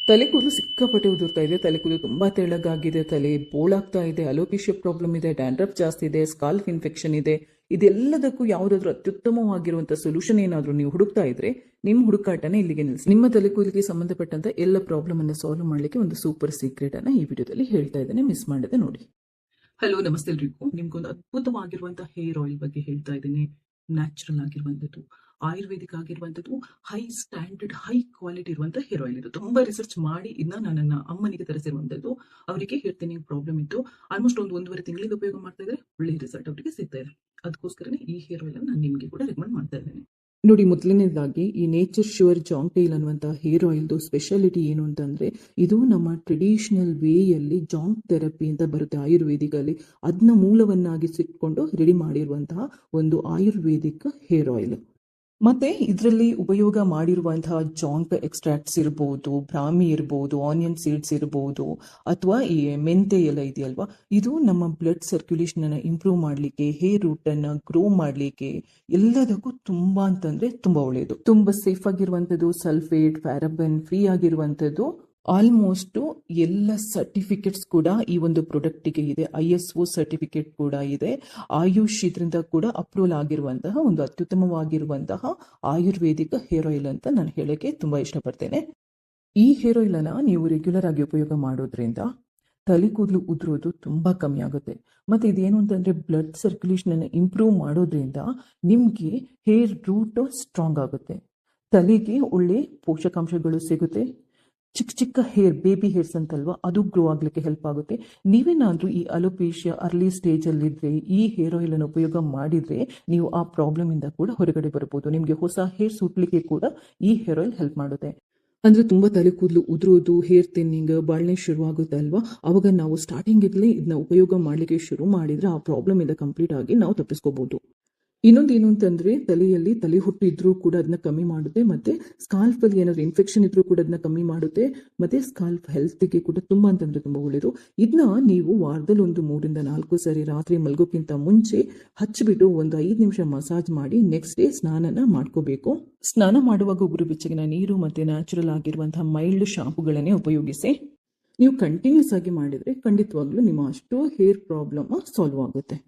ತಲೆ ಕೂದಲು ಸಿಕ್ಕಾಪಟ್ಟೆ ಉದುರ್ತಾ ಇದೆ, ತಲೆ ಕೂದಲು ತುಂಬಾ ತೆಳ್ಳಗಾಗಿದೆ, ತಲೆ ಬೋಳಾಗ್ತಾ ಇದೆ, ಅಲೋಪೇಶಿಯಾ ಪ್ರಾಬ್ಲಮ್ ಇದೆ, ಡ್ಯಾಂಡ್ರಫ್ ಜಾಸ್ತಿ ಇದೆ, ಸ್ಕಾಲ್ಫ್ ಇನ್ಫೆಕ್ಷನ್ ಇದೆ. ಇದೆಲ್ಲದಕ್ಕೂ ಯಾವುದಾದ್ರೂ ಅತ್ಯುತ್ತಮವಾಗಿರುವಂತಹ ಸೊಲ್ಯೂಷನ್ ಏನಾದರೂ ನೀವು ಹುಡುಕ್ತಾ ಇದ್ರೆ ನಿಮ್ಮ ಹುಡುಕಾಟನ ಇಲ್ಲಿಗೆ ನಿಲ್ಲಿಸಿ. ನಿಮ್ಮ ತಲೆ ಕೂದಲಿಗೆ ಸಂಬಂಧಪಟ್ಟಂತ ಎಲ್ಲ ಪ್ರಾಬ್ಲಮ್ ಅನ್ನು ಸಾಲ್ವ್ ಮಾಡಲಿಕ್ಕೆ ಒಂದು ಸೂಪರ್ ಸೀಕ್ರೆಟ್ ಅನ್ನ ಈ ವಿಡಿಯೋದಲ್ಲಿ ಹೇಳ್ತಾ ಇದ್ದೇನೆ, ಮಿಸ್ ಮಾಡದೆ ನೋಡಿ. ಹಲೋ, ನಮಸ್ತೆ ಎಲ್ರಿಗೂ. ನಿಮ್ಗೊಂದು ಅದ್ಭುತವಾಗಿರುವಂತಹ ಹೇರ್ ಆಯಿಲ್ ಬಗ್ಗೆ ಹೇಳ್ತಾ ಇದ್ದೇನೆ. ನ್ಯಾಚುರಲ್ ಆಗಿರುವಂಥದ್ದು, ಆಯುರ್ವೇದಿಕ್ ಆಗಿರುವಂಥದ್ದು, ಹೈ ಸ್ಟ್ಯಾಂಡರ್ಡ್ ಹೈ ಕ್ವಾಲಿಟಿ ಇರುವಂತಹ ಹೇರ್ ಆಯಿಲ್ ಇದು. ತುಂಬಾ ರಿಸರ್ಚ್ ಮಾಡಿ ಇದನ್ನ ನಾನು ನನ್ನ ಅಮ್ಮನಿಗೆ ತರಿಸಿರುವಂಥದ್ದು. ಅವರಿಗೆ ಹೇಳ್ತೇನೆ ಪ್ರಾಬ್ಲಮ್ ಇತ್ತು, ಆಲ್ಮೋಸ್ಟ್ ಒಂದೂವರೆ ತಿಂಗಳಿಗೆ ಉಪಯೋಗ ಮಾಡ್ತಾ ಇದ್ರೆ ಒಳ್ಳೆ ರಿಸಲ್ಟ್ ಅವರಿಗೆ ಸಿಗ್ತಾ ಇದೆ. ಅದಕ್ಕೋಸ್ಕರನೇ ಈ ಹೇರ್ ಆಯಿಲ್ ನಾನು ನಿಮಗೆ ಕೂಡ ರೆಕಮೆಂಡ್ ಮಾಡ್ತಾ ಇದ್ದೇನೆ. ನೋಡಿ, ಮೊದಲನೇದಾಗಿ ಈ ನೇಚರ್ ಶ್ಯೂರ್ ಜಾಂಗ್ ಟೇಲ್ ಅನ್ನುವಂಥ ಹೇರ್ ಆಯಿಲ್ದು ಸ್ಪೆಷಾಲಿಟಿ ಏನು ಅಂತಂದ್ರೆ, ಇದು ನಮ್ಮ ಟ್ರೆಡಿಷನಲ್ ವೇಯಲ್ಲಿ ಜಾಂಗ್ ಥೆರಪಿ ಅಂತ ಬರುತ್ತೆ ಆಯುರ್ವೇದಿಕಲ್ಲಿ, ಅದನ್ನ ಮೂಲವನ್ನಾಗಿಸಿಟ್ಕೊಂಡು ರೆಡಿ ಮಾಡಿರುವಂತಹ ಒಂದು ಆಯುರ್ವೇದಿಕ್ ಹೇರ್ ಆಯಿಲ್. ಮತ್ತೆ ಇದರಲ್ಲಿ ಉಪಯೋಗ ಮಾಡಿರುವಂತಹ ಜಾಂಗ್ ಎಕ್ಸ್ಟ್ರಾಕ್ಟ್ಸ್ ಇರ್ಬೋದು, ಬ್ರಾಹ್ಮಿ ಇರ್ಬೋದು, ಆನಿಯನ್ ಸೀಡ್ಸ್ ಇರ್ಬೋದು, ಅಥವಾ ಈ ಮೆಂತೆ ಎಲ್ಲ ಇದೆಯಲ್ವಾ, ಇದು ನಮ್ಮ ಬ್ಲಡ್ ಸರ್ಕ್ಯುಲೇಷನ್ ಅನ್ನ ಇಂಪ್ರೂವ್ ಮಾಡಲಿಕ್ಕೆ, ಹೇರ್ ರೂಟ್ ಅನ್ನ ಗ್ರೋ ಮಾಡಲಿಕ್ಕೆ ಎಲ್ಲದಕ್ಕೂ ತುಂಬಾ ಅಂತಂದ್ರೆ ತುಂಬಾ ಒಳ್ಳೆಯದು. ತುಂಬಾ ಸೇಫ್ ಆಗಿರುವಂಥದ್ದು, ಸಲ್ಫೇಟ್ ಪ್ಯಾರಾಬೆನ್ ಫ್ರೀ ಆಗಿರುವಂಥದ್ದು. ಆಲ್ಮೋಸ್ಟ್ ಎಲ್ಲ ಸರ್ಟಿಫಿಕೇಟ್ಸ್ ಕೂಡ ಈ ಒಂದು ಪ್ರಾಡಕ್ಟಿಗೆ ಇದೆ. ISO ಸರ್ಟಿಫಿಕೇಟ್ ಕೂಡ ಇದೆ. ಆಯುಷ್ ಇದರಿಂದ ಕೂಡ ಅಪ್ರೂವಲ್ ಆಗಿರುವಂತಹ ಒಂದು ಅತ್ಯುತ್ತಮವಾಗಿರುವಂತಹ ಆಯುರ್ವೇದಿಕ್ ಹೇರ್ ಆಯಿಲ್ ಅಂತ ನಾನು ಹೇಳಕ್ಕೆ ತುಂಬಾ ಇಷ್ಟಪಡ್ತೇನೆ. ಈ ಹೇರ್ ಆಯಿಲ್ ಅನ್ನ ನೀವು ರೆಗ್ಯುಲರ್ ಆಗಿ ಉಪಯೋಗ ಮಾಡೋದ್ರಿಂದ ತಲೆ ಕೂದಲು ಉದುರೋದು ತುಂಬಾ ಕಮ್ಮಿ ಆಗುತ್ತೆ. ಮತ್ತೆ ಇದೇನು ಅಂತಂದ್ರೆ ಬ್ಲಡ್ ಸರ್ಕ್ಯುಲೇಷನ್ ಅನ್ನು ಇಂಪ್ರೂವ್ ಮಾಡೋದ್ರಿಂದ ನಿಮ್ಗೆ ಹೇರ್ ರೂಟ್ ಸ್ಟ್ರಾಂಗ್ ಆಗುತ್ತೆ, ತಲೆಗೆ ಒಳ್ಳೆ ಪೋಷಕಾಂಶಗಳು ಸಿಗುತ್ತೆ. ಚಿಕ್ಕ ಚಿಕ್ಕ ಹೇರ್, ಬೇಬಿ ಹೇರ್ಸ್ ಅಂತಲ್ವಾ, ಅದು ಗ್ರೋ ಆಗ್ಲಿಕ್ಕೆ ಹೆಲ್ಪ್ ಆಗುತ್ತೆ. ನೀವೇನಾದ್ರೂ ಈ ಅಲೋಪೇಶಿಯಾ ಅರ್ಲಿ ಸ್ಟೇಜ್ ಅಲ್ಲಿ ಇದ್ರೆ ಈ ಹೇರ್ ಆಯಿಲ್ ಅನ್ನು ಉಪಯೋಗ ಮಾಡಿದ್ರೆ ನೀವು ಆ ಪ್ರಾಬ್ಲಮ್ ಇಂದ ಕೂಡ ಹೊರಗಡೆ ಬರಬಹುದು. ನಿಮ್ಗೆ ಹೊಸ ಹೇರ್ ಸುಟ್ಲಿಕ್ಕೆ ಕೂಡ ಈ ಹೇರ್ ಆಯಿಲ್ ಹೆಲ್ಪ್ ಮಾಡುತ್ತೆ. ಅಂದ್ರೆ ತುಂಬಾ ತಲೆ ಕೂದಲು ಉದುರೋದು, ಹೇರ್ ಥಿನ್ನಿಂಗ್, ಬಾಳ್ನೆ ಶುರು ಆಗುತ್ತೆ ಅಲ್ವಾ, ಅವಾಗ ನಾವು ಸ್ಟಾರ್ಟಿಂಗ್ ಇರ್ಲಿ ಇದನ್ನ ಉಪಯೋಗ ಮಾಡ್ಲಿಕ್ಕೆ ಶುರು ಮಾಡಿದ್ರೆ ಆ ಪ್ರಾಬ್ಲಮ್ ಇಂದ ಕಂಪ್ಲೀಟ್ ಆಗಿ ನಾವು ತಪ್ಪಿಸ್ಕೋಬಹುದು. ಇನ್ನೊಂದೇನು ಅಂತಂದ್ರೆ, ತಲೆಯಲ್ಲಿ ತಲೆ ಹುಟ್ಟು ಇದ್ರೂ ಕೂಡ ಅದನ್ನ ಕಮ್ಮಿ ಮಾಡುತ್ತೆ, ಮತ್ತೆ ಸ್ಕಾಲ್ಫ್ ಅಲ್ಲಿ ಏನಾದ್ರು ಇನ್ಫೆಕ್ಷನ್ ಇದ್ರೂ ಕೂಡ ಅದನ್ನ ಕಮ್ಮಿ ಮಾಡುತ್ತೆ, ಮತ್ತೆ ಸ್ಕಾಲ್ಫ್ ಹೆಲ್ತ್ಗೆ ಕೂಡ ತುಂಬಾ ಅಂತಂದ್ರೆ ತುಂಬಾ ಒಳ್ಳೇದು. ಇದನ್ನ ನೀವು ವಾರದಲ್ಲಿ ಒಂದು 3 ರಿಂದ 4 ಸರಿ ರಾತ್ರಿ ಮಲ್ಗೋಕ್ಕಿಂತ ಮುಂಚೆ ಹಚ್ಚಿಬಿಟ್ಟು ಒಂದು 5 ನಿಮಿಷ ಮಸಾಜ್ ಮಾಡಿ ನೆಕ್ಸ್ಟ್ ಡೇ ಸ್ನಾನನ ಮಾಡ್ಕೋಬೇಕು. ಸ್ನಾನ ಮಾಡುವಾಗ ಉಗುರು ಬೆಚ್ಚಗಿನ ನೀರು ಮತ್ತೆ ನ್ಯಾಚುರಲ್ ಆಗಿರುವಂತಹ ಮೈಲ್ಡ್ ಶಾಂಪುಗಳನ್ನೇ ಉಪಯೋಗಿಸಿ. ನೀವು ಕಂಟಿನ್ಯೂಸ್ ಆಗಿ ಮಾಡಿದ್ರೆ ಖಂಡಿತವಾಗ್ಲೂ ನಿಮ್ಮ ಅಷ್ಟು ಹೇರ್ ಪ್ರಾಬ್ಲಮ್ ಸಾಲ್ವ್ ಆಗುತ್ತೆ.